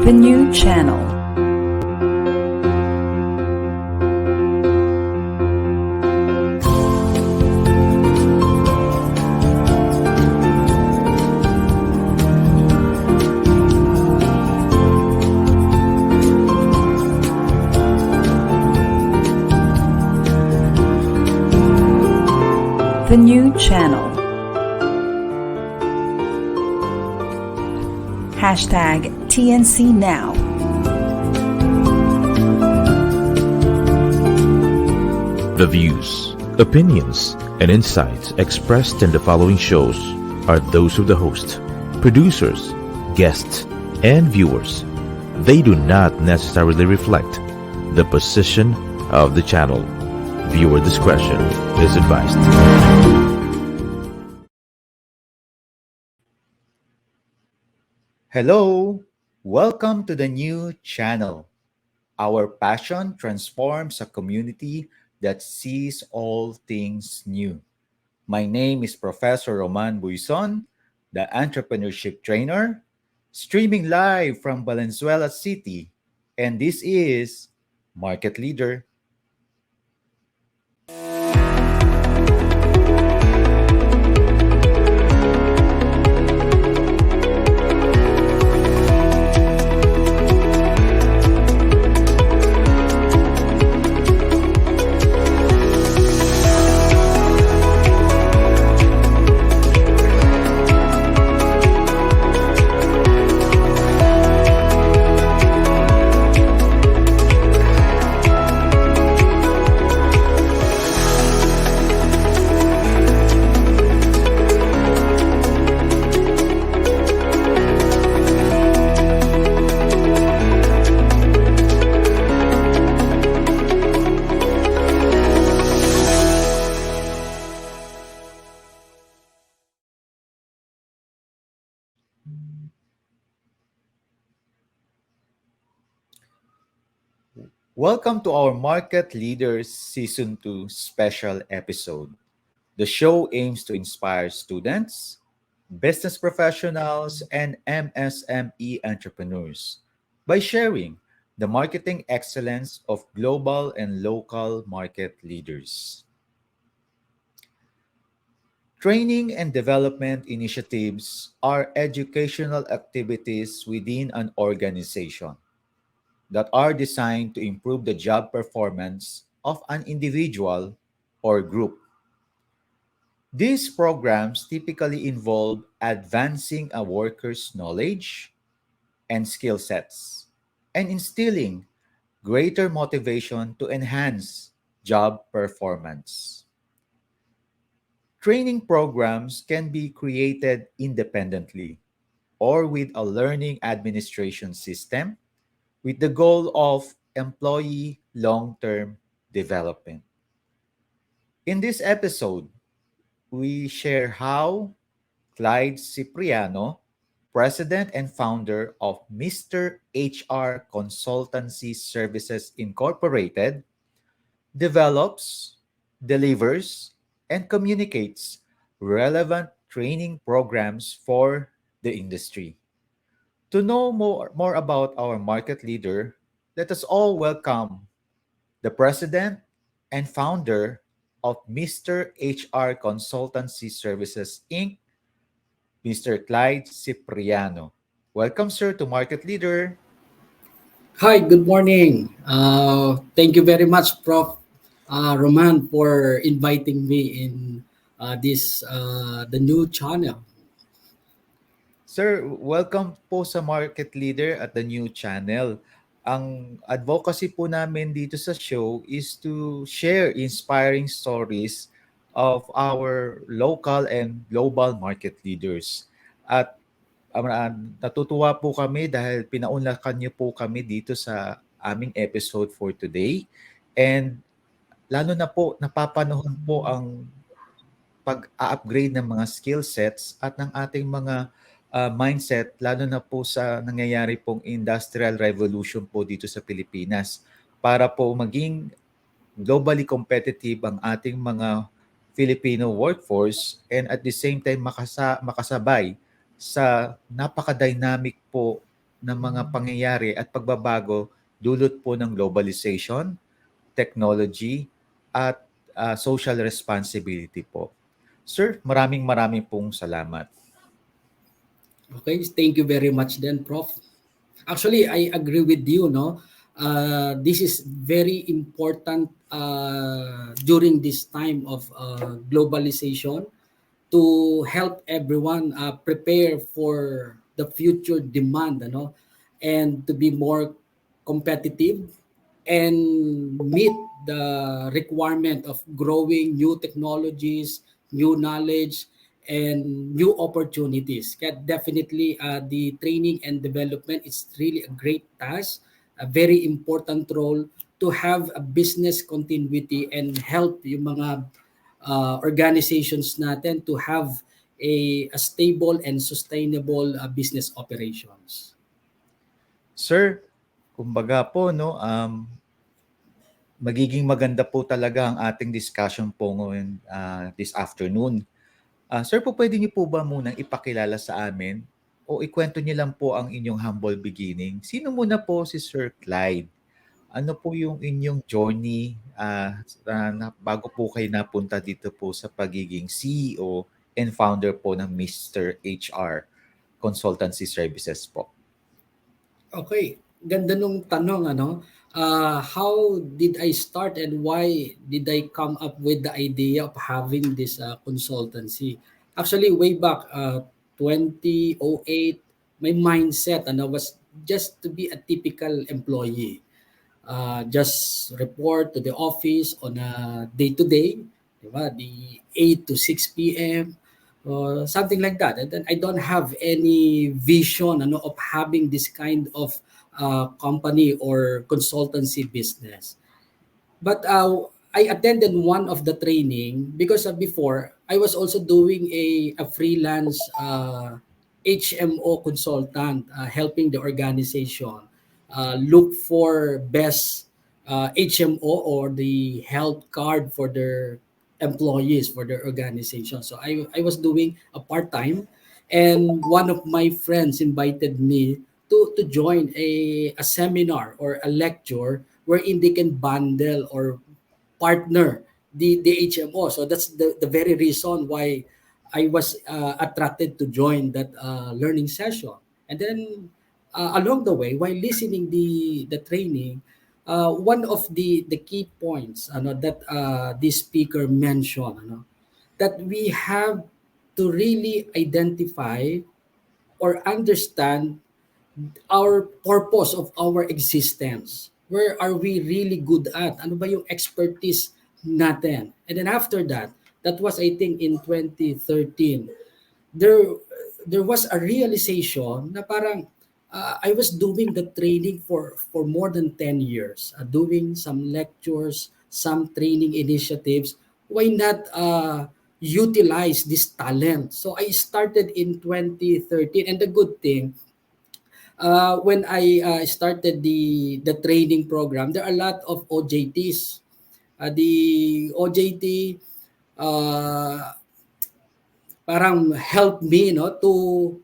The new channel. The new channel. Hashtag TNC Now. The views, opinions, and insights expressed in the following shows are those of the host, producers, guests, and viewers. They do not necessarily reflect the position of the channel. Viewer discretion is advised. Hello, welcome to the new channel. Our passion transforms a community that sees all things new. My name is Professor Buyson, the Entrepreneurship Trainer, streaming live from Valenzuela City, and this is Market Leader. Welcome to our Market Leaders Season 2 special episode. The show aims to inspire students, business professionals, and MSME entrepreneurs by sharing the marketing excellence of global and local market leaders. Training and development initiatives are educational activities within an organization that are designed to improve the job performance of an individual or group. These programs typically involve advancing a worker's knowledge and skill sets and instilling greater motivation to enhance job performance. Training programs can be created independently or with a learning administration system with the goal of employee long-term development. In this episode, we share how Clyde Cipriano, president and founder of Mr. HR Consultancy Services Incorporated, develops, delivers, and communicates relevant training programs for the industry. To know more about our market leader, let us all welcome the president and founder of Mr. HR Consultancy Services Inc., Mr. Clyde Cipriano. Welcome, sir, to Market Leader. Hi, good morning. Thank you very much, Prof. Roman, for inviting me in this the new channel. Sir, welcome po sa Market Leader at the new channel. Ang advocacy po namin dito sa show is to share inspiring stories of our local and global market leaders. At natutuwa po kami dahil pinaunlakan niyo po kami dito sa aming episode for today. And lalo na po, napapanahon po ang pag-upgrade ng mga skill sets at ng ating mga mindset, lalo na po sa nangyayari pong industrial revolution po dito sa Pilipinas para po maging globally competitive ang ating mga Filipino workforce and at the same time makasabay sa napaka-dynamic po ng mga pangyayari at pagbabago dulot po ng globalization, technology, at social responsibility po. Sir, maraming maraming pong salamat. Okay, thank you very much then, Prof. Actually, I agree with you, no? This is very important during this time of globalization to help everyone prepare for the future demand, ano, and to be more competitive and meet the requirement of growing new technologies, new knowledge, and new opportunities. Kaya definitely the training and development is really a great task, a very important role to have a business continuity and help yung mga organizations natin to have a stable and sustainable business operations. Sir, kumbaga po, no, magiging maganda po talaga ang ating discussion po ngayon this afternoon. Sir, po pwede niyo po ba munang ipakilala sa amin o ikwento niyo lang po ang inyong humble beginning? Sino muna po si Sir Clyde? Ano po yung inyong journey bago po kayo napunta dito po sa pagiging CEO and founder po ng Mr. HR Consultancy Services po? Okay, ganda nung tanong ano. How did I start and why did I come up with the idea of having this consultancy? Actually, way back 2008, my mindset ano was just to be a typical employee. Just report to the office on a day-to-day, di ba? The 8 to 6 p.m. or something like that. And then I don't have any vision ano, of having this kind of company or consultancy business. But I attended one of the training because before I was also doing a freelance HMO consultant, helping the organization look for best HMO or the health card for their employees for their organization. So I was doing a part-time, and one of my friends invited me to join a seminar or a lecture wherein they can bundle or partner the HMO. So that's the very reason why I was attracted to join that learning session. And then along the way, while listening the training, one of the key points ano, that this speaker mentioned, ano, that we have to really identify or understand our purpose of our existence. Where are we really good at? Ano ba yung expertise natin? And then after that, that was I think in 2013, there there was a realization na parang I was doing the training for more than 10 years, doing some lectures, some training initiatives. Why not utilize this talent? So I started in 2013, and the good thing, when I started the training program, there are a lot of OJTs. The OJT parang help me no to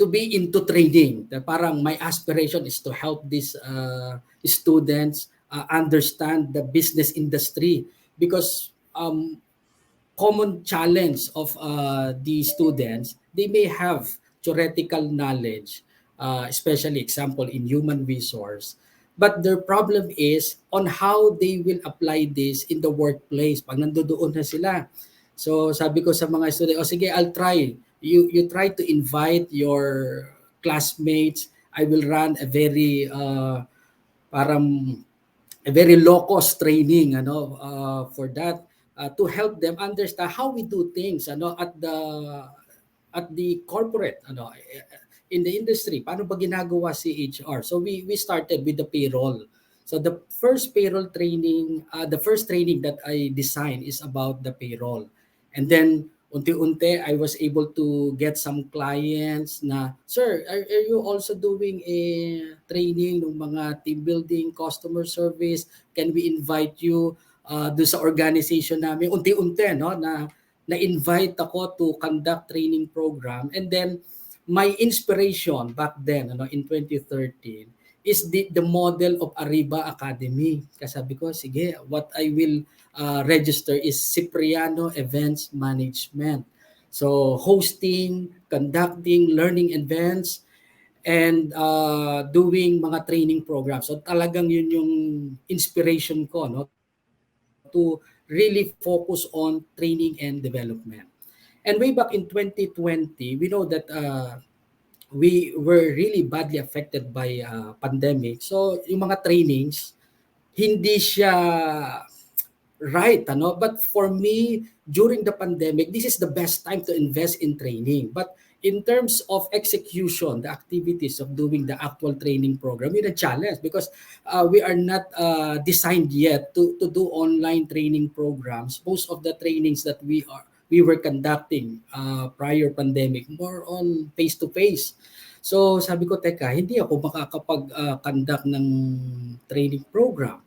be into training. Parang my aspiration is to help these students understand the business industry because common challenge of the students, they may have theoretical knowledge, especially example in human resource, but their problem is on how they will apply this in the workplace pag nandoon na sila. So sabi ko sa mga student, oh sige, I'll try. You try to invite your classmates. I will run a very parang a very low cost training ano for that to help them understand how we do things ano at the corporate ano in the industry. Paano ba ginagawa si HR? So we started with the payroll. So the first payroll training, the first training that I designed is about the payroll. And then unti-unti I was able to get some clients na, sir, are you also doing a training ng mga team building, customer service? Can we invite you do sa organization namin? Unti-unti no na invite ako to conduct training program, and then my inspiration back then, in 2013, is the model of Arriba Academy. Kasabi ko, sige, what I will register is Cipriano Events Management. So, hosting, conducting, learning events, and doing mga training programs. So, talagang yun yung inspiration ko, no, to really focus on training and development. And way back in 2020, we know that we were really badly affected by pandemic. So, yung mga trainings, hindi siya right, but for me, during the pandemic, this is the best time to invest in training. But in terms of execution, the activities of doing the actual training program, it's a challenge because we are not designed yet to do online training programs. Most of the trainings that we were conducting prior pandemic, more on face-to-face. So sabi ko, teka, hindi ako makakapag-conduct ng training program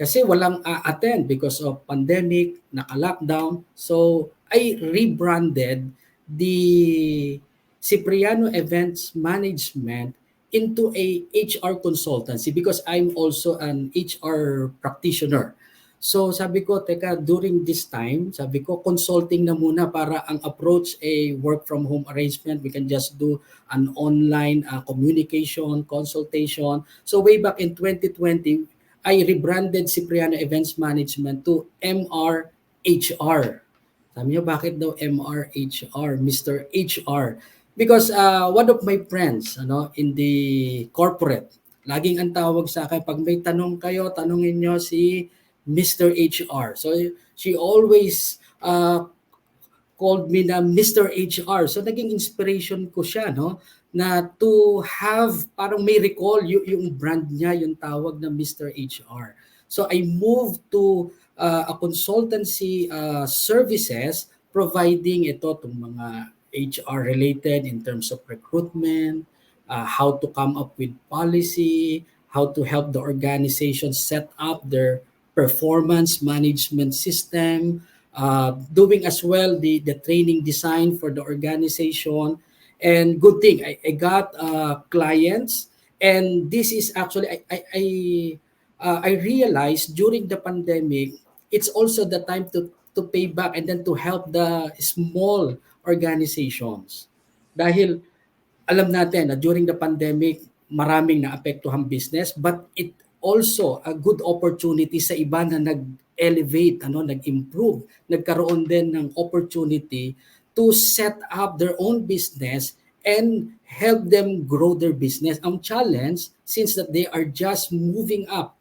kasi walang attend because of pandemic, naka-lockdown. So I rebranded the Cipriano Events Management into a HR consultancy because I'm also an HR practitioner. So sabi ko, teka, during this time, sabi ko, consulting na muna para ang approach a work from home arrangement. We can just do an online communication, consultation. So way back in 2020, I rebranded Cipriano Events Management to MRHR. Sabi niyo, bakit daw MRHR, Mr. HR? Because one of my friends in the corporate, laging ang tawag sa akin, pag may tanong kayo, tanungin niyo si Mr. HR. So she always called me na Mr. HR. So naging inspiration ko siya, na to have, parang may recall yung brand niya, yung tawag na Mr. HR. So I moved to a consultancy services providing itong mga HR related in terms of recruitment, how to come up with policy, how to help the organization set up their performance management system, doing as well the training design for the organization. And good thing, I got clients, and this is actually I realized during the pandemic, it's also the time to pay back and then to help the small organizations. Dahil alam natin na during the pandemic, maraming naapektuhang business, but it also a good opportunity sa iba na nag-elevate, nag-improve, nagkaroon din ng opportunity to set up their own business and help them grow their business. Ang challenge, since that they are just moving up,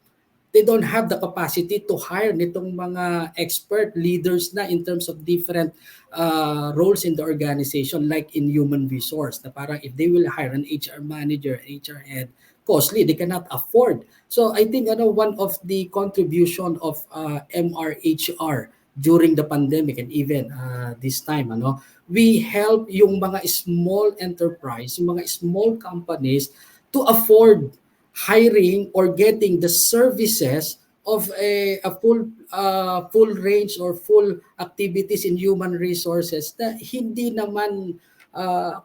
they don't have the capacity to hire nitong mga expert leaders na in terms of different roles in the organization, like in human resource, na parang if they will hire an HR manager, HR head, costly, they cannot afford. So I think one of the contribution of MRHR during the pandemic and even this time, we help yung mga small enterprise, yung mga small companies to afford hiring or getting the services of a full range or full activities in human resources na hindi naman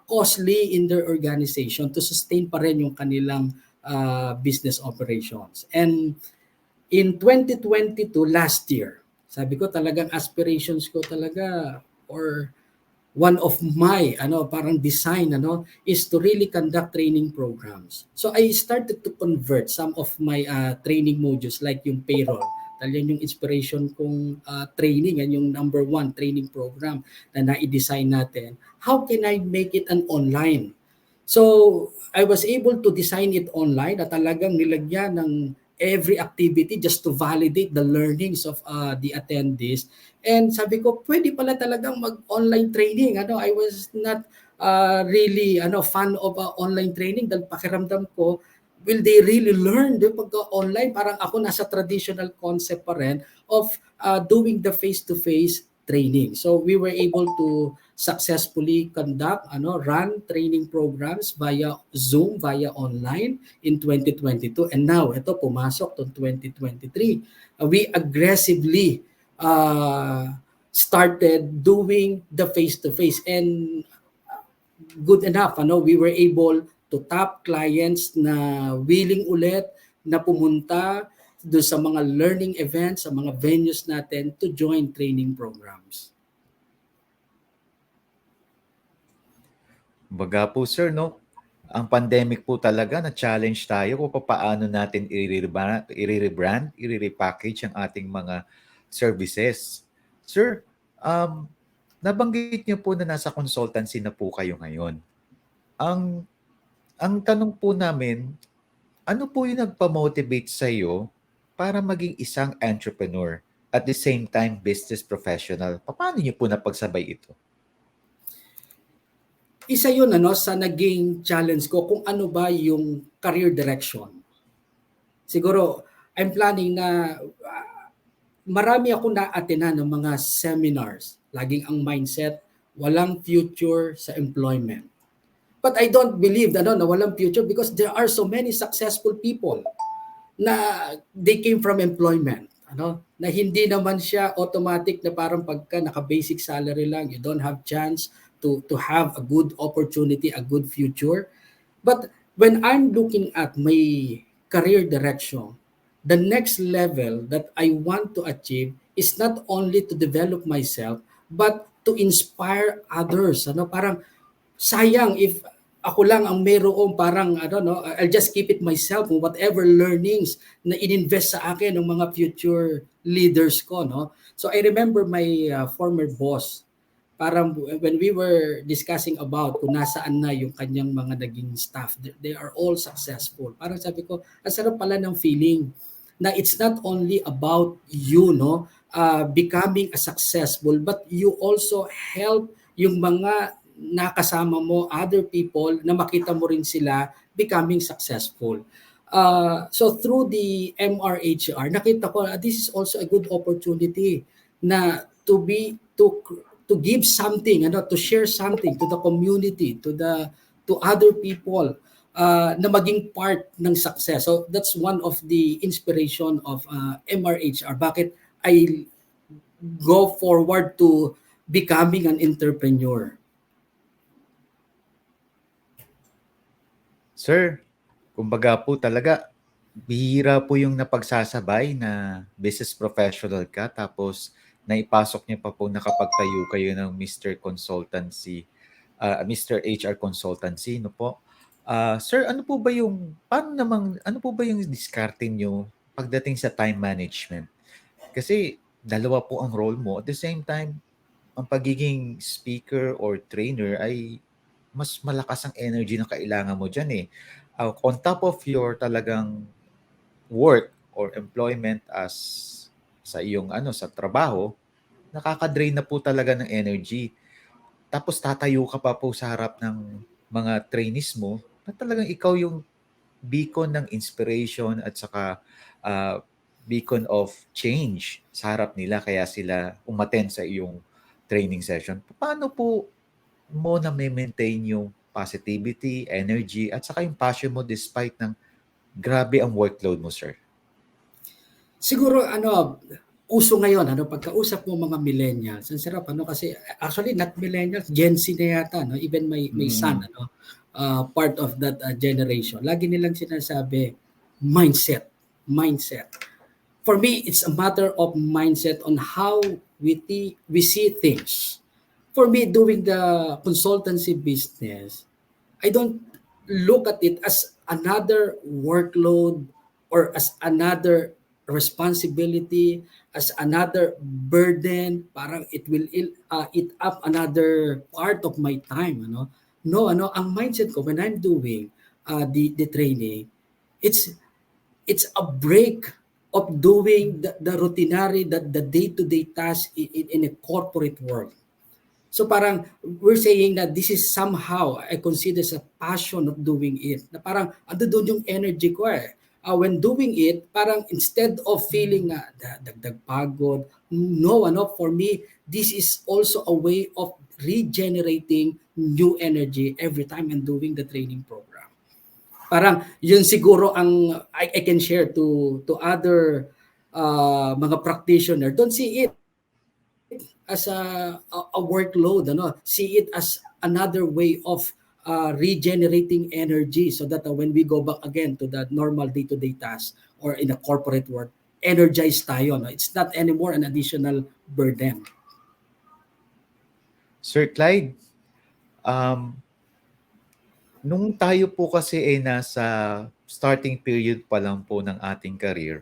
costly in their organization to sustain pa rin yung kanilang business operations. And in 2022, last year, sabi ko talagang aspirations ko talaga, or one of my parang design is to really conduct training programs. So I started to convert some of my training modules like yung payroll. Yan yung inspiration kong training, yan yung number 1 training program na na-design natin. How can I make it an online? So I was able to design it online na talagang nilagyan ng every activity just to validate the learnings of the attendees. And sabi ko, pwede pala talagang mag-online training. I was not really fan of online training dahil pakiramdam ko, will they really learn pagka-online? Parang ako nasa traditional concept pa rin of doing the face-to-face training. So we were able to successfully conduct, run training programs via Zoom, via online in 2022. And now, ito pumasok to 2023. We aggressively started doing the face-to-face. And good enough. We were able to tap clients na willing ulit na pumunta do sa mga learning events, sa mga venues natin to join training programs. Baga po sir, no? Ang pandemic po talaga na-challenge tayo kung paano natin i-rebrand, i-repackage ang ating mga services. Sir, nabanggit niyo po na nasa consultancy na po kayo ngayon. Ang ang tanong po namin, ano po yung nagpa-motivate sa iyo para maging isang entrepreneur at the same time business professional? Paano niyo po napagsabay ito? Isa yun sa naging challenge ko kung ano ba yung career direction. Siguro, I'm planning na marami ako na-attenan ng mga seminars. Laging ang mindset, walang future sa employment. But I don't believe na walang future because there are so many successful people na they came from employment. Na hindi naman siya automatic na parang pagka naka-basic salary lang, you don't have chance to have a good opportunity, a good future. But when I'm looking at my career direction, the next level that I want to achieve is not only to develop myself, but to inspire others. Parang sayang if ako lang ang mayroong parang, I'll just keep it myself kung whatever learnings na ininvest sa akin ng mga future leaders ko. So I remember my former boss, parang when we were discussing about kung nasaan na yung kanyang mga naging staff, they are all successful. Parang sabi ko, ang sarap pala ng feeling na it's not only about you, becoming a successful, but you also help yung mga nakasama mo, other people, na makita mo rin sila becoming successful. So through the MRHR, nakita ko this is also a good opportunity na to give something, to share something to the community, to other people, na maging part ng success. So that's one of the inspiration of MRHR. Bakit I go forward to becoming an entrepreneur? Sir, kumbaga po talaga, bihira po yung napagsasabay na business professional ka tapos naipasok niyo pa po nakapagtayo kayo ng Mr. Consultancy, Mr. HR Consultancy, no po? Sir, ano po ba yung diskarte niyo pagdating sa time management? Kasi dalawa po ang role mo. At the same time, ang pagiging speaker or trainer ay mas malakas ang energy na kailangan mo dyan eh. On top of your talagang work or employment as sa iyong sa trabaho, nakaka-drain na po talaga ng energy. Tapos tatayo ka pa po sa harap ng mga trainees mo na talagang ikaw yung beacon ng inspiration at saka beacon of change sa harap nila kaya sila umattend sa iyong training session. Paano po mo na maintain yung positivity, energy at saka yung passion mo despite ng grabe ang workload mo, sir? Siguro uso ngayon pagkausap mo mga millennials, ang sarap kasi actually not millennials, Gen Z na yata, even my son part of that generation. Lagi nilang sinasabi mindset. For me, it's a matter of mindset on how we see things. For me, doing the consultancy business, I don't look at it as another workload or as another responsibility, as another burden. Parang it will eat up another part of my time. No, ang mindset ko when I'm doing the training, it's a break of doing the routinary, the day-to-day task in a corporate world. So parang we're saying that this is somehow I consider as a passion of doing it. Na parang ando doon yung energy ko eh. When doing it, parang instead of feeling na dagdag pagod, no, for me, this is also a way of regenerating new energy every time I'm doing the training program. Parang yun siguro ang I can share to other mga practitioner. Don't see it as a workload, see it as another way of regenerating energy so that when we go back again to the normal day-to-day tasks or in a corporate world, energized tayo. No? It's not anymore an additional burden. Sir Clyde, um, nung tayo po kasi ay nasa starting period pa lang po ng ating career,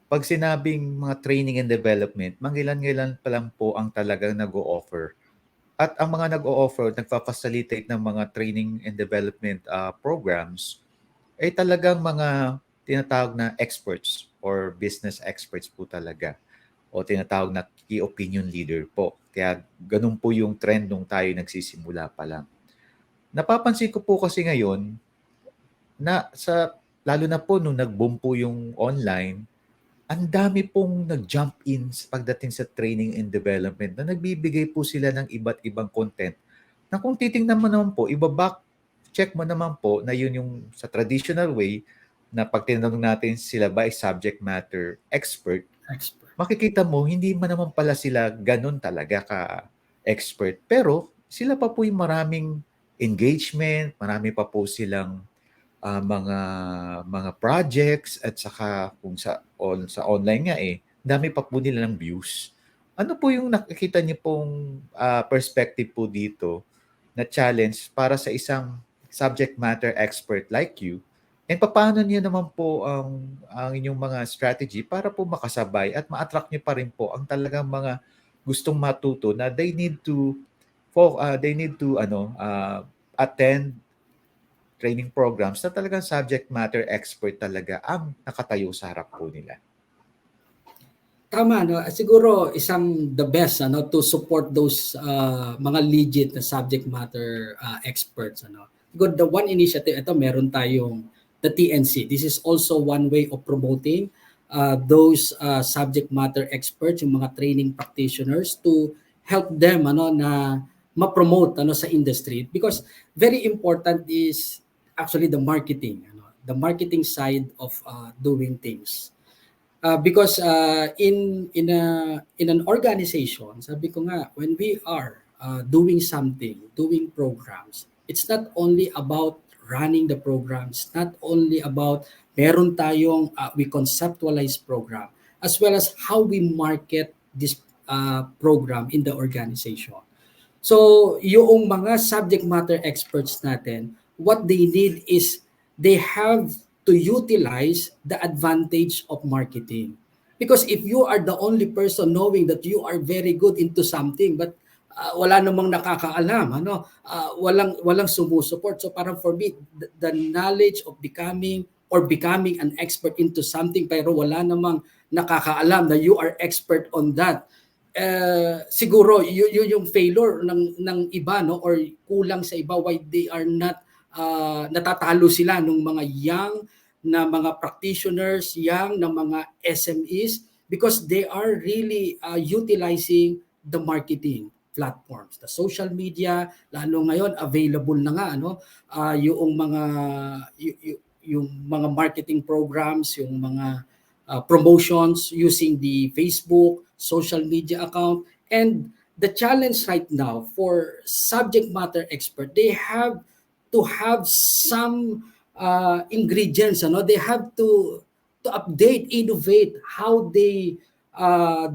pag sinabing mga training and development, mangilan-ngilan pa lang po ang talagang nag-o-offer. At ang mga nag-o-offer, nagfa-facilitate ng mga training and development programs, ay talagang mga tinatawag na experts or business experts po talaga o tinatawag na key opinion leader po. Kaya ganun po yung trend nung tayo nagsisimula pa lang. Napapansin ko po kasi ngayon na lalo na po nung nag-boom po yung online, ang dami pong nag-jump in pagdating sa training and development na nagbibigay po sila ng iba't ibang content na kung titingnan mo naman po, iba-back check mo naman po na yun yung sa traditional way na pag tinanong natin sila ba ay subject matter expert, makikita mo hindi man naman pala sila ganun talaga ka-expert. Pero sila pa po yung maraming engagement, marami pa po silang mga projects at saka kung sa online nga dami pa po nila ng views. Ano po yung nakikita niyo pong perspective po dito na challenge para sa isang subject matter expert like you? And paano niyo naman po ang inyong mga strategy para po makasabay at ma-attract niyo pa rin po ang talagang mga gustong matuto na they need to attend training programs na talagang subject matter expert talaga ang nakatayo sa harap po nila. Tama, no? Siguro the best to support those mga legit na subject matter experts. Siguro the one initiative, ito meron tayong the TNC. This is also one way of promoting those subject matter experts, yung mga training practitioners to help them na ma-promote sa industry. Because very important is actually the marketing side of doing things. Because in an organization, sabi ko nga, when we are doing programs, it's not only about running the programs, not only about meron tayong we conceptualize program, as well as how we market this program in the organization. So yung mga subject matter experts natin, what they need is they have to utilize the advantage of marketing. Because if you are the only person knowing that you are very good into something but wala namang nakakaalam, walang sumusuport. So parang for me, the knowledge of becoming an expert into something pero wala namang nakakaalam na you are expert on that, siguro yung failure ng iba or kulang sa iba why they are not natatalo sila nung mga young na mga practitioners, young na mga SMEs because they are really utilizing the marketing platforms, the social media, lalo ngayon available na nga yung mga marketing programs, yung mga promotions using the Facebook, social media account. And the challenge right now for subject matter expert, they have to have some ingredients, they have to update, innovate how they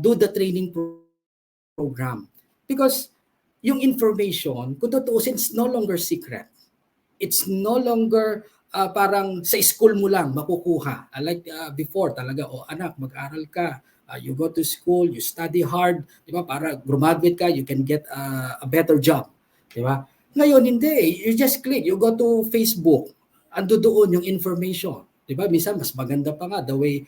do the training program. Because yung information, kung tutuusin, it's no longer secret. It's no longer parang sa school mo lang makukuha. Like before talaga, anak, mag-aral ka, you go to school, you study hard, di ba? Para graduate ka, you can get a better job, di ba? Ngayon, hindi. You just click. You go to Facebook. Ando doon yung information. Diba? Minsan, mas maganda pa nga the way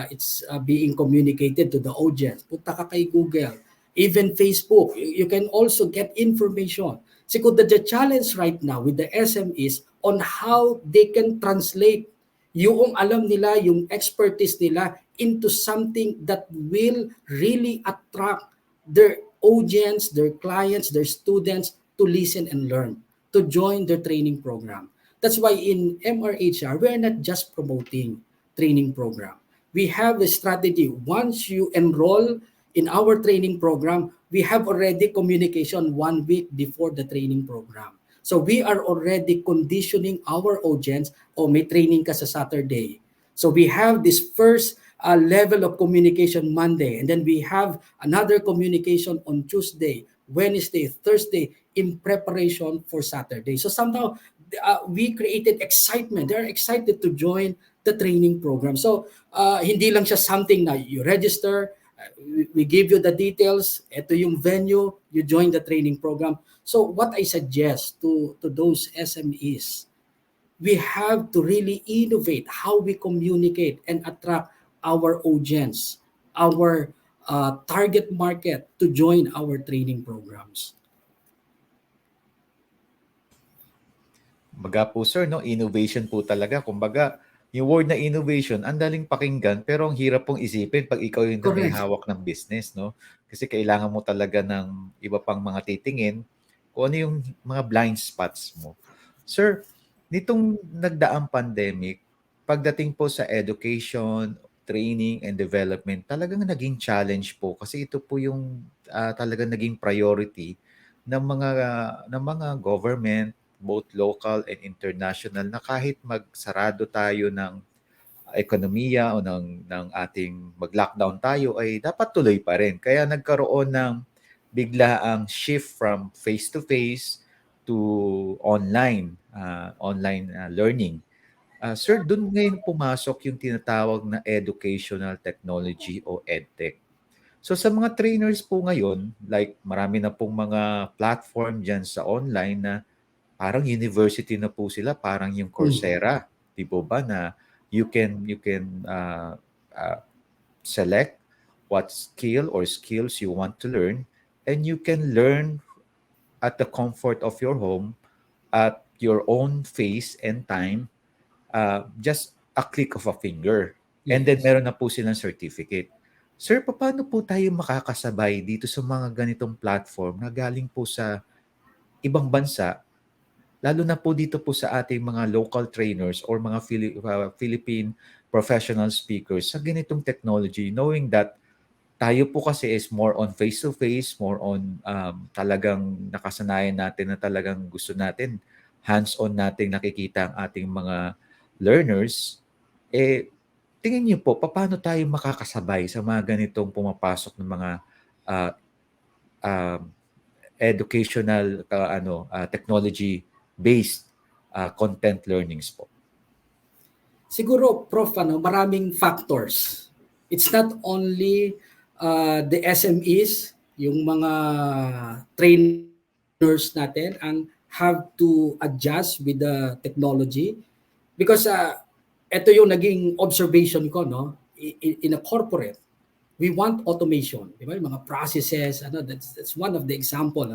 it's being communicated to the audience. Punta ka kay Google. Even Facebook. You can also get information. Siguro the challenge right now with the SMEs on how they can translate yung alam nila, yung expertise nila into something that will really attract their audience, their clients, their students to listen and learn, to join their training program. That's why in MRHR, we are not just promoting training program. We have a strategy. Once you enroll in our training program, we have already communication 1 week before the training program. So we are already conditioning our audience, may training ka sa Saturday. So we have this first level of communication Monday, and then we have another communication on Tuesday, Wednesday, Thursday, in preparation for Saturday. So somehow we created excitement. They are excited to join the training program. So hindi lang siya something na you register, we give you the details, ito yung venue, you join the training program. So what I suggest to those SMEs, we have to really innovate how we communicate and attract our audience, our target market to join our training programs. Baga po sir, no, innovation po talaga. Kumbaga, yung word na innovation, ang daling pakinggan pero ang hirap pong isipin pag ikaw yung may Correct. hawak ng business, no? Kasi kailangan mo talaga ng iba pang mga titingin kung ano yung mga blind spots mo. Sir, nitong nagdaang pandemic, pagdating po sa education, training and development, talagang naging challenge po kasi ito po yung talagang naging priority ng mga government, both local and international, na kahit magsarado tayo ng ekonomiya o ng ating mag-lockdown tayo ay dapat tuloy pa rin. Kaya nagkaroon ng biglaang shift from face-to-face to online learning. Sir, doon ngayon pumasok yung tinatawag na educational technology o EdTech. So sa mga trainers po ngayon, like marami na pong mga platform dyan sa online na parang university na po sila, parang yung Coursera, di po ba, na you can select what skill or skills you want to learn, and you can learn at the comfort of your home, at your own pace and time, just a click of a finger. And then Yes. meron na po silang certificate. Sir, paano po tayo makakasabay dito sa mga ganitong platform na galing po sa ibang bansa, lalo na po dito po sa ating mga local trainers or mga Philippine professional speakers sa ganitong technology, knowing that tayo po kasi is more on face-to-face, more on talagang nakasanayan natin na talagang gusto natin, hands-on nating nakikita ang ating mga learners. Tingin niyo po, paano tayo makakasabay sa mga ganitong pumapasok ng mga uh, um, educational technology-based content learnings po? Siguro, Prof, maraming factors. It's not only the SMEs, yung mga trainers natin, ang have to adjust with the technology. Because ito yung naging observation ko, no? In a corporate, we want automation, di ba? Yung mga processes, that's one of the example,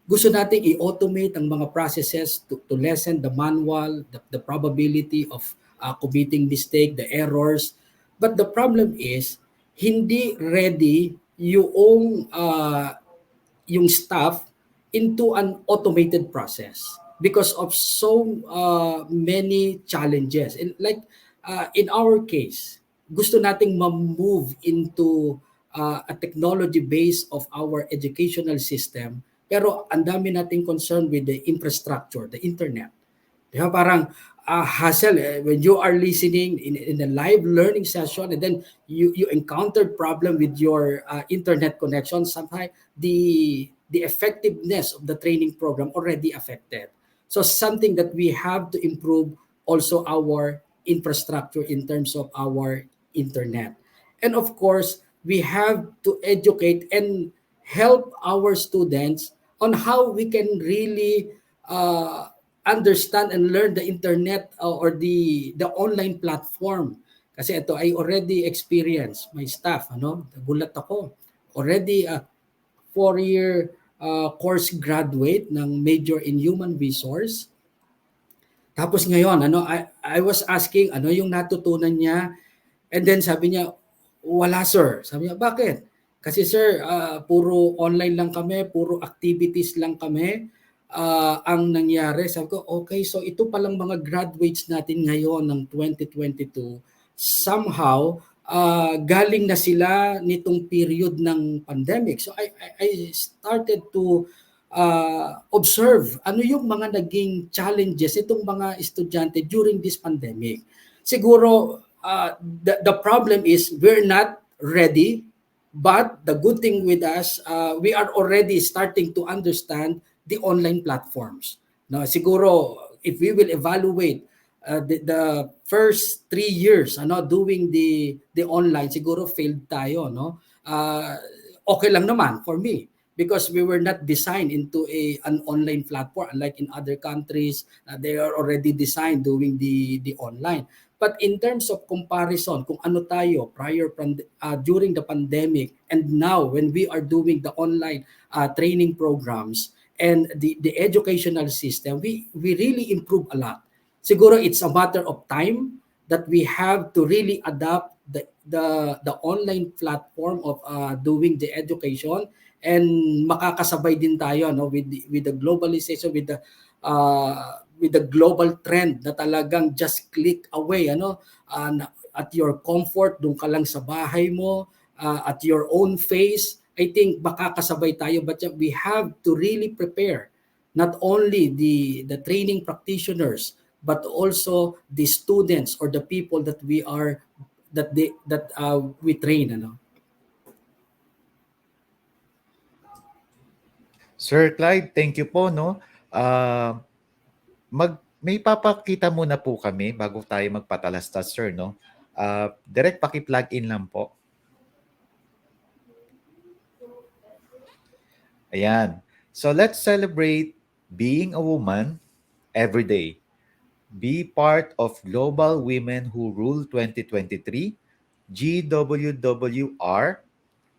gusto nating i-automate ang mga processes to lessen the manual, the probability of committing mistake, the errors. But the problem is, hindi ready yung staff into an automated process because of so many challenges. And like in our case, gusto nating ma-move into a technology base of our educational system, pero ang dami nating concern with the infrastructure, the internet. Di ba? Parang hassle when you are listening in a live learning session, and then you encountered problem with your internet connection. Sometimes the effectiveness of the training program already affected. So something that we have to improve also our infrastructure in terms of our internet. And of course, we have to educate and help our students on how we can really understand and learn the internet or the online platform. Kasi ito I already experienced my staff, nagulat ako. Already 4-year course graduate ng major in human resource. Tapos ngayon, I was asking ano yung natutunan niya, and then sabi niya, wala sir. Sabi niya, bakit? Kasi sir, puro online lang kami, puro activities lang kami ang nangyari. Sabi ko, okay, so ito palang mga graduates natin ngayon ng 2022, somehow galing na sila nitong period ng pandemic. So I started to observe ano yung mga naging challenges itong mga estudyante during this pandemic. Siguro the problem is we're not ready, but the good thing with us, we are already starting to understand the online platforms. No, siguro if we will evaluate the first 3 years doing the online, siguro failed tayo, no. Okay lang naman for me because we were not designed into an online platform unlike in other countries. They are already designed doing the online. But in terms of comparison, kung ano tayo during the pandemic and now when we are doing the online training programs and the educational system, we really improve a lot. Siguro it's a matter of time that we have to really adapt the online platform of doing the education, and makakasabay din tayo with the globalization, with the global trend na talagang just click away at your comfort, doon ka lang sa bahay mo, at your own pace. I think makakasabay tayo, but we have to really prepare not only the training practitioners but also the students or the people that we train. Sir Clyde, thank you po, no? May papakita muna po kami bago tayo magpatalastas, sir, no? Direct paki-plug in lang po. Ayan. So let's celebrate being a woman every day. Be part of Global Women Who Rule 2023, GWWR.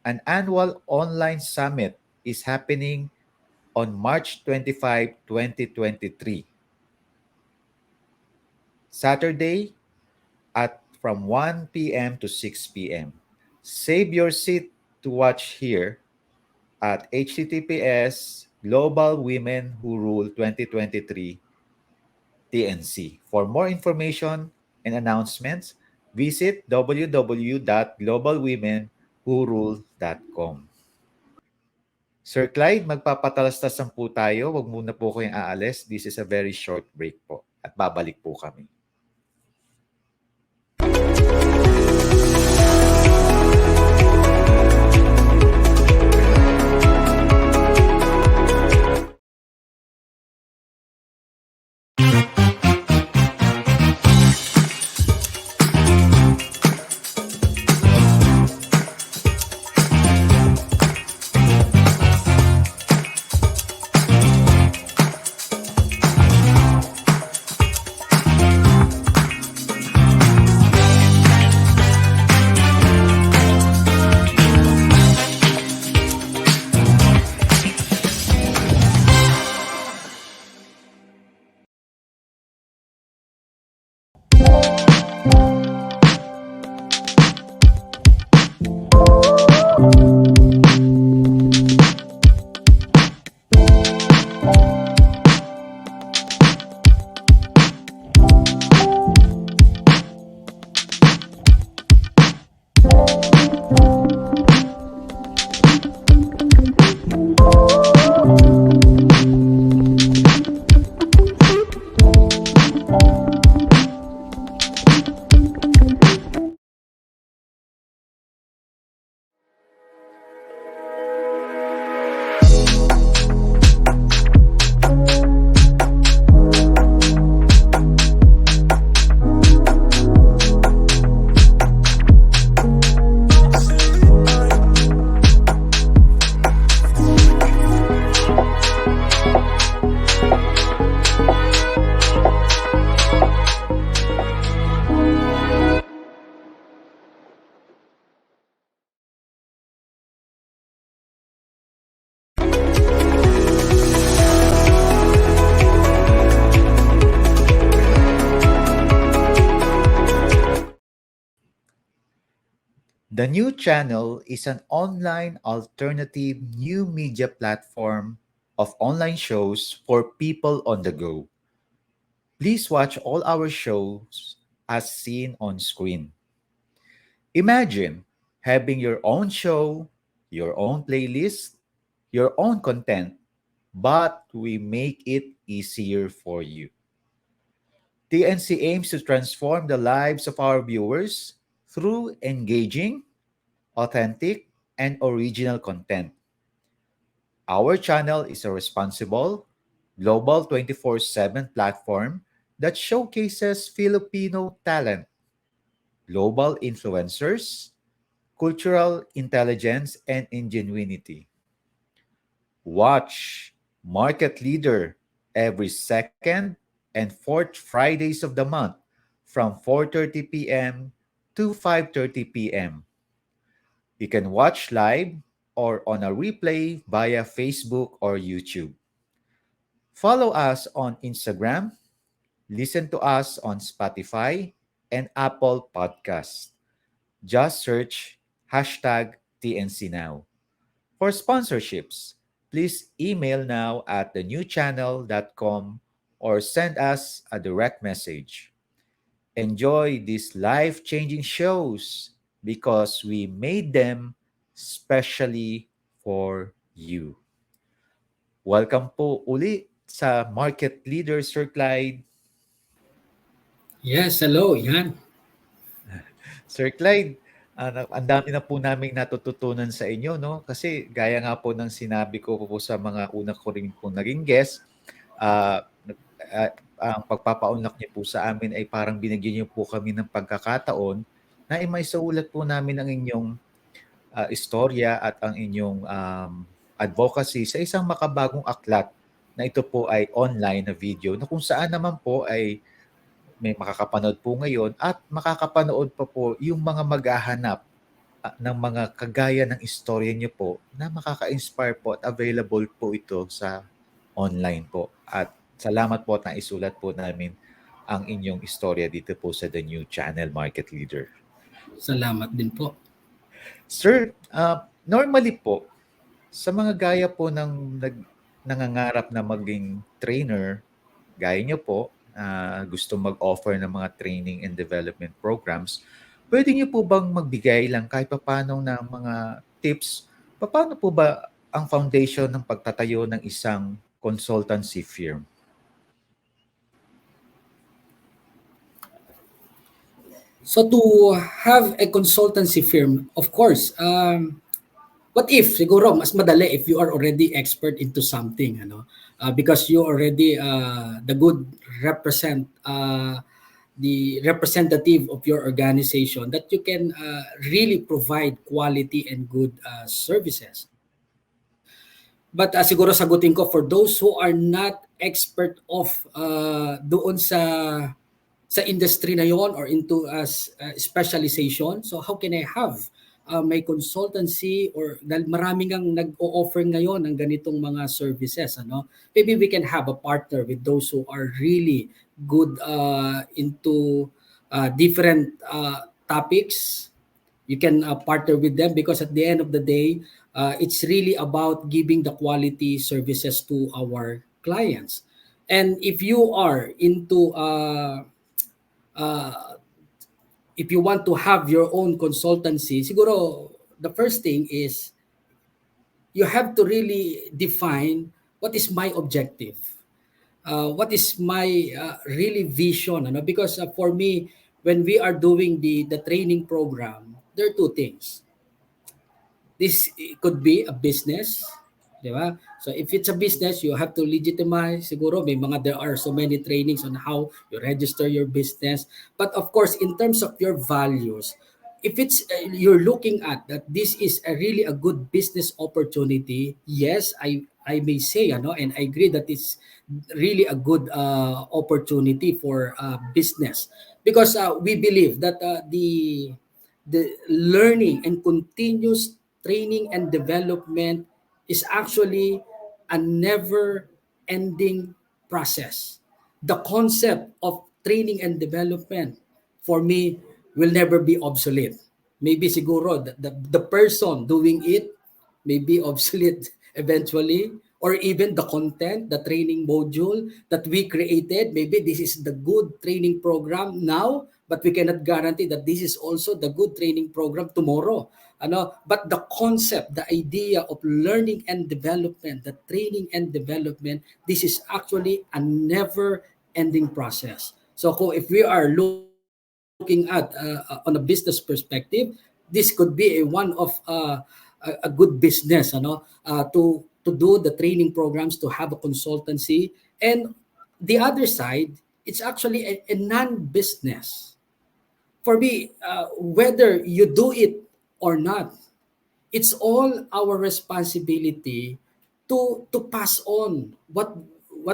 An annual online summit is happening on March 25, 2023. Saturday at from 1 p.m. to 6 p.m. Save your seat to watch here at https Global Women Who Rule 2023 TNC. For more information and announcements, visit www.globalwomenwhorule.com. Sir Clyde, magpapatalastas po tayo. Huwag muna po kayong aalis. This is a very short break po at babalik po kami. The new channel is an online alternative new media platform of online shows for people on the go. Please watch all our shows as seen on screen. Imagine having your own show, your own playlist, your own content, but we make it easier for you. TNC aims to transform the lives of our viewers through engaging, authentic, and original content. Our channel is a responsible, global 24/7 platform that showcases Filipino talent, global influencers, cultural intelligence, and ingenuity. Watch Market Leader every second and fourth Fridays of the month from 4:30 p.m. to 5:30 p.m. You can watch live or on a replay via Facebook or YouTube. Follow us on Instagram, listen to us on Spotify and Apple Podcasts. Just search #TNC Now. For sponsorships, please email now at thenewchannel.com or send us a direct message. Enjoy these life-changing shows because we made them specially for you. Welcome po uli sa Market Leader, Sir Clyde. Yes, hello, yan. Sir Clyde, ang dami na po naming natututunan sa inyo, no? Kasi gaya nga po ng sinabi ko po sa mga una ko rin po naging guest, ang pagpapaunlak niyo po sa amin ay parang binigyan niyo po kami ng pagkakataon na may saulat po namin ang inyong istorya at ang inyong advocacy sa isang makabagong aklat na ito po ay online na video na kung saan naman po ay may makakapanood po ngayon at makakapanood pa po yung mga maghahanap ng mga kagaya ng istorya niyo po na makaka-inspire po at available po ito sa online po. At salamat po at naisulat po namin ang inyong istorya dito po sa The New Channel Market Leader. Salamat din po. Sir, normally po, sa mga gaya po ng nangangarap na maging trainer, gaya niyo po, gusto mag-offer ng mga training and development programs, pwede niyo po bang magbigay lang kahit paano ng mga tips? Paano po ba ang foundation ng pagtatayo ng isang consultancy firm? So to have a consultancy firm, of course, what if siguro mas madali if you are already expert into something, because you already the good the representative of your organization that you can really provide quality and good services. But siguro sagutin ko for those who are not expert of doon sa industry na yon or into specialization. So how can I have may consultancy or dahil maraming ang nag-o-offer ngayon ng ganitong mga services, maybe we can have a partner with those who are really good into different topics. You can partner with them because at the end of the day, it's really about giving the quality services to our clients. And if you are into if you want to have your own consultancy, siguro the first thing is you have to really define what is my objective. What is my really vision? Because for me, when we are doing the training program, there are two things. This could be a business, di ba? So if it's a business, you have to legitimize. Siguro there are so many trainings on how you register your business. But of course, in terms of your values, if it's you're looking at that this is really a good business opportunity, yes, I may say, and I agree that it's really a good opportunity for business because we believe that the learning and continuous training and development is actually a never-ending process. The concept of training and development, for me, will never be obsolete. Maybe siguro the person doing it may be obsolete eventually, or even the content, the training module that we created. Maybe this is the good training program now, but we cannot guarantee that this is also the good training program tomorrow. But the concept, the idea of learning and development, the training and development, this is actually a never-ending process. So if we are looking at on a business perspective, this could be one of a good business, to do the training programs, to have a consultancy. And the other side, it's actually a non-business. For me, whether you do it or not, it's all our responsibility to pass on what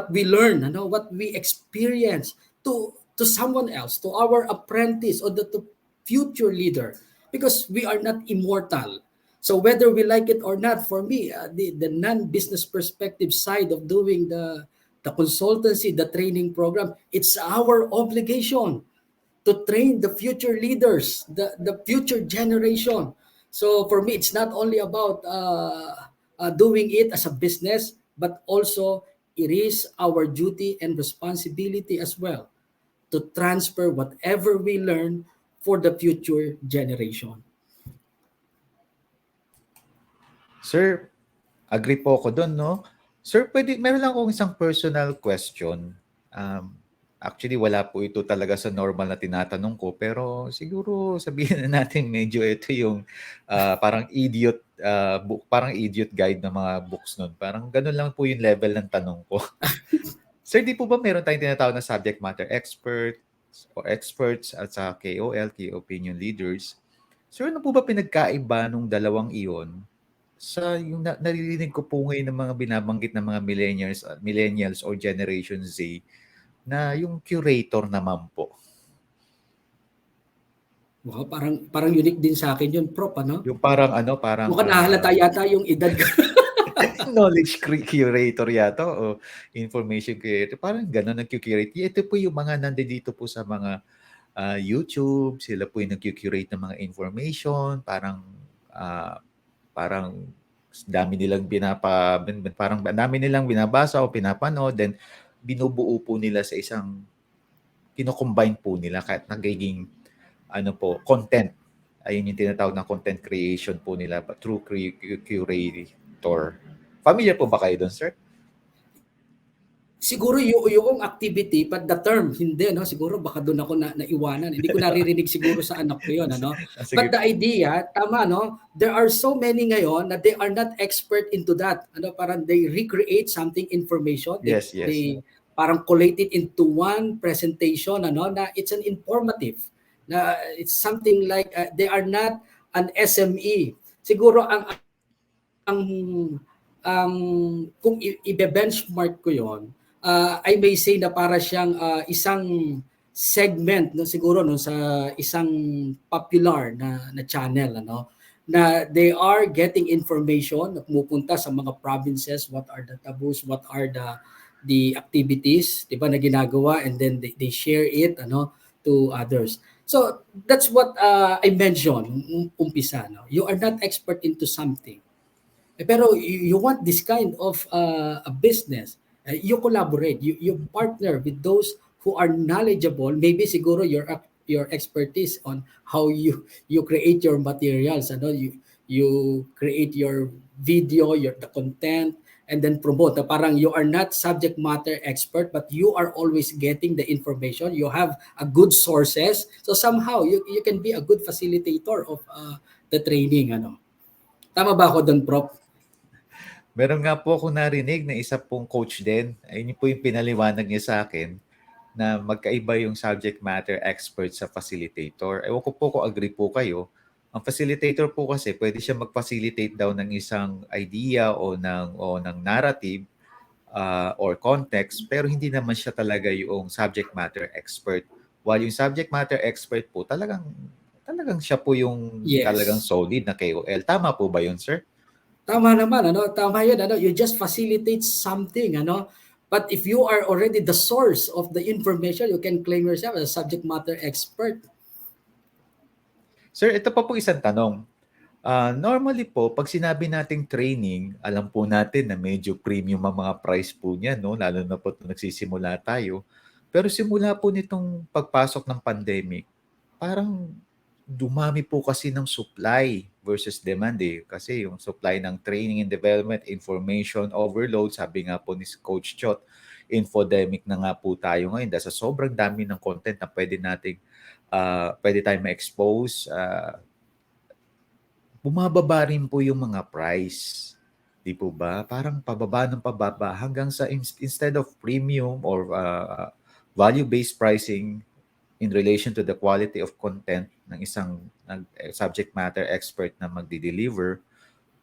we learn, what we experience to someone else, to our apprentice or to future leader, because we are not immortal. So whether we like it or not, for me, the non-business perspective side of doing the consultancy, the training program, it's our obligation to train the future leaders, the future generation. So for me, it's not only about doing it as a business, but also it is our duty and responsibility as well to transfer whatever we learn for the future generation. Sir, agree po ako doon, no? Sir, meron lang akong isang personal question. Actually, wala po ito talaga sa normal na tinatanong ko, pero siguro sabihin na natin medyo ito yung parang idiot book, parang idiot guide ng mga books nun. Parang ganun lang po yung level ng tanong ko. Sir, di po ba meron tayong tinatawag na subject matter expert o experts at sa KOL, Key Opinion Leaders? Sir, ano po ba pinagkaiba nung dalawang iyon sa yung naririnig ko po ngayon ng mga binabanggit ng mga millennials or Generation Z na yung curator naman po? Wow, parang unique din sa akin yun, Prof, Yung parang Mukhang nahalata yata yung edad ko. knowledge curator yata o information curator. Parang gano'n nag-curate. Ito po yung mga nandito po sa mga YouTube. Sila po yung nag-curate ng mga information. Parang dami nilang dami nilang binabasa o pinapanood, then binubuo po nila sa isang kino-combine po nila kahit nagiging content. Ayun yung tinatawag na content creation po nila through curator. Familiar po ba kayo doon, sir? Siguro yung activity, but the term, hindi, no? Siguro baka doon ako naiwanan. Hindi ko naririnig siguro sa anak ko yun, But the idea, tama, no? There are so many ngayon na they are not expert into that. Parang they recreate something information. Yes. They parang collate it into one presentation, na it's an informative. Na it's something like they are not an SME. Siguro ang kung i-benchmark ko yon, I may say na para siyang isang segment, no, siguro no, sa isang popular na channel, na they are getting information na pumupunta sa mga provinces, what are the taboos, what are the activities, di ba, na ginagawa, and then they share it to others. So that's what I mentioned umpisa, you are not expert into something, pero you want this kind of a business. You collaborate, you partner with those who are knowledgeable. Maybe siguro your expertise on how you create your materials, you create your video, the content, and then promote. Parang you are not subject matter expert, but you are always getting the information. You have a good sources, so somehow you can be a good facilitator of the training. Tama ba ako doon, Prof? Meron nga po ako narinig na isa pong coach din. Ayun po yung pinaliwanag niya sa akin na magkaiba yung subject matter expert sa facilitator. Ewan ko po kung agree po kayo. Ang facilitator po kasi pwede siya mag-facilitate daw ng isang idea o ng narrative or context, pero hindi naman siya talaga yung subject matter expert. While yung subject matter expert po talagang siya po yung talagang solid na KOL. Tama po ba yun, sir? Tama naman, tama yun, you just facilitate something, but if you are already the source of the information, you can claim yourself as a subject matter expert. Sir, ito pa po isang tanong. Normally po, pag sinabi nating training, alam po natin na medyo premium ang mga price po niya, no? Lalo na po nagsisimula tayo. Pero simula po nitong pagpasok ng pandemic, parang dumami po kasi ng supply versus demand eh. Kasi yung supply ng training and development, information overload, sabi nga po ni Coach Chot, infodemic na nga po tayo ngayon dahil sa sobrang dami ng content na pwede tayong ma-expose. Bumababa rin po yung mga price. Di po ba? Parang pababa ng pababa hanggang sa instead of premium or value-based pricing in relation to the quality of content ng isang subject matter expert na magdi-deliver,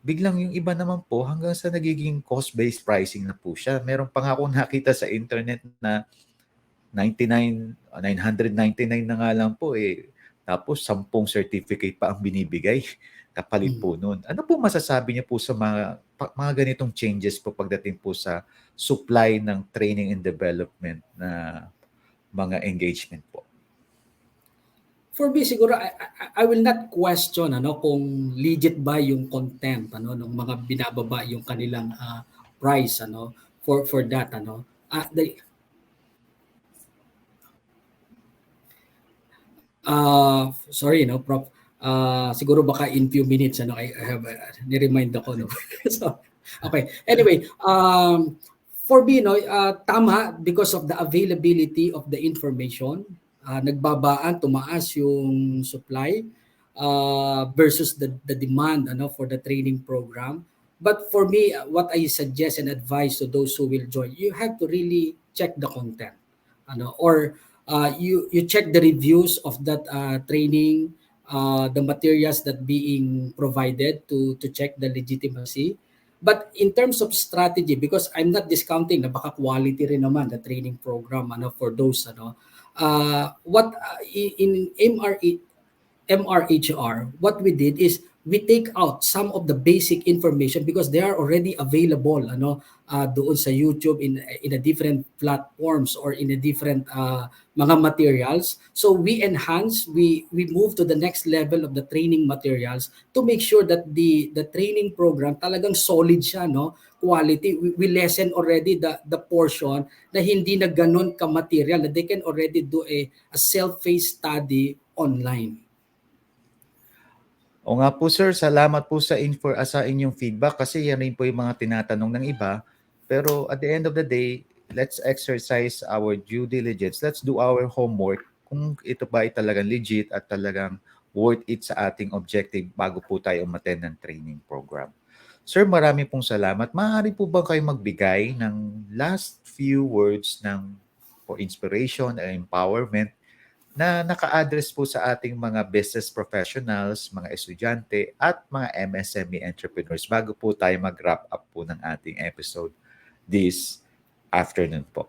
biglang yung iba naman po hanggang sa nagiging cost-based pricing na po siya. Meron pa nga akong nakita sa internet na 999 na nga lang po eh. Tapos 10 certificate pa ang binibigay kapalit po nun. Ano po masasabi niyo po sa mga ganitong changes po pagdating po sa supply ng training and development na mga engagement po? For me siguro I will not question kung legit ba yung content ng mga binababa yung kanilang price for that sorry Prof. Siguro baka in few minutes I have ni-remind ako so okay, anyway, for me tama because of the availability of the information, tumaas yung supply versus the demand for the training program. But for me, what I suggest and advise to those who will join, you have to really check the content or you check the reviews of that training, the materials that being provided to check the legitimacy. But in terms of strategy, because I'm not discounting na baka quality rin naman the training program for those what in MRHR, what we did is we take out some of the basic information because they are already available doon sa YouTube in a different platforms or in a different mga materials. So we enhance, we move to the next level of the training materials to make sure that the training program talagang solid siya, quality. We lessen already the portion na hindi na ganun ka-material, that they can already do a self-paced study online. O nga po sir, salamat po sa inyong feedback kasi yan rin po yung mga tinatanong ng iba. Pero at the end of the day, let's exercise our due diligence. Let's do our homework kung ito ba ay talagang legit at talagang worth it sa ating objective bago po tayo umattend ng training program. Sir, marami pong salamat. Maaari po ba kayo magbigay ng last few words for inspiration and empowerment na naka-address po sa ating mga business professionals, mga estudyante, at mga MSME entrepreneurs bago po tayo mag-wrap up po ng ating episode this afternoon po?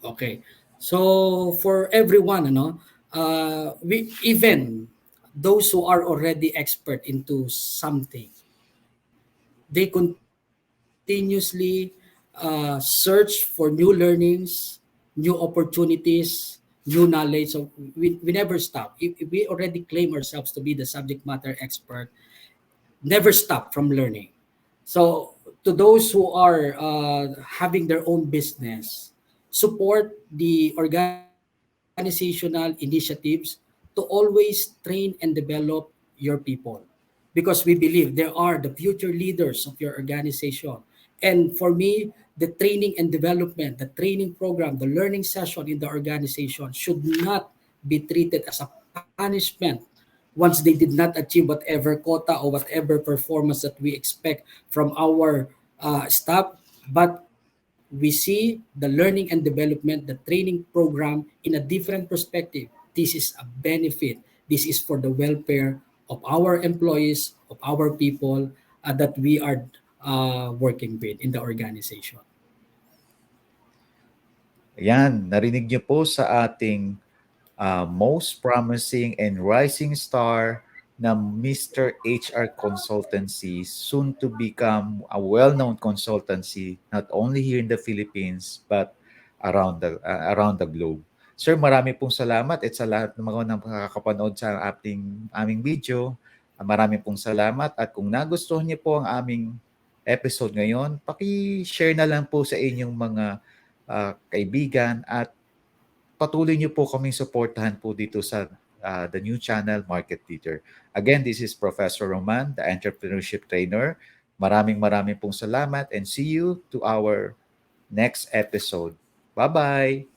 Okay. So for everyone, we even those who are already expert into something, they continuously search for new learnings, new opportunities, new knowledge. So we never stop. If we already claim ourselves to be the subject matter expert, never stop from learning. So to those who are having their own business, support the organizational initiatives to always train and develop your people, because we believe they are the future leaders of your organization. And for me, the training and development, the training program, the learning session in the organization should not be treated as a punishment once they did not achieve whatever quota or whatever performance that we expect from our staff, but we see the learning and development, the training program in a different perspective. This is a benefit. This is for the welfare of our employees, of our people that we are working with in the organization. Yan, narinig niyo po sa ating most promising and rising star na Mr. HR Consultancy, soon to become a well-known consultancy not only here in the Philippines but around the globe. Sir, marami pong salamat at sa lahat ng mga nakakapanood sa aming video. Marami pong salamat at kung nagustuhan niyo po ang aming episode ngayon, paki-share na lang po sa inyong mga kaibigan at patuloy niyo po kaming suportahan po dito sa the new channel Market Leader. Again, this is Professor Roman, the Entrepreneurship Trainer. Maraming pong salamat and see you to our next episode. Bye-bye!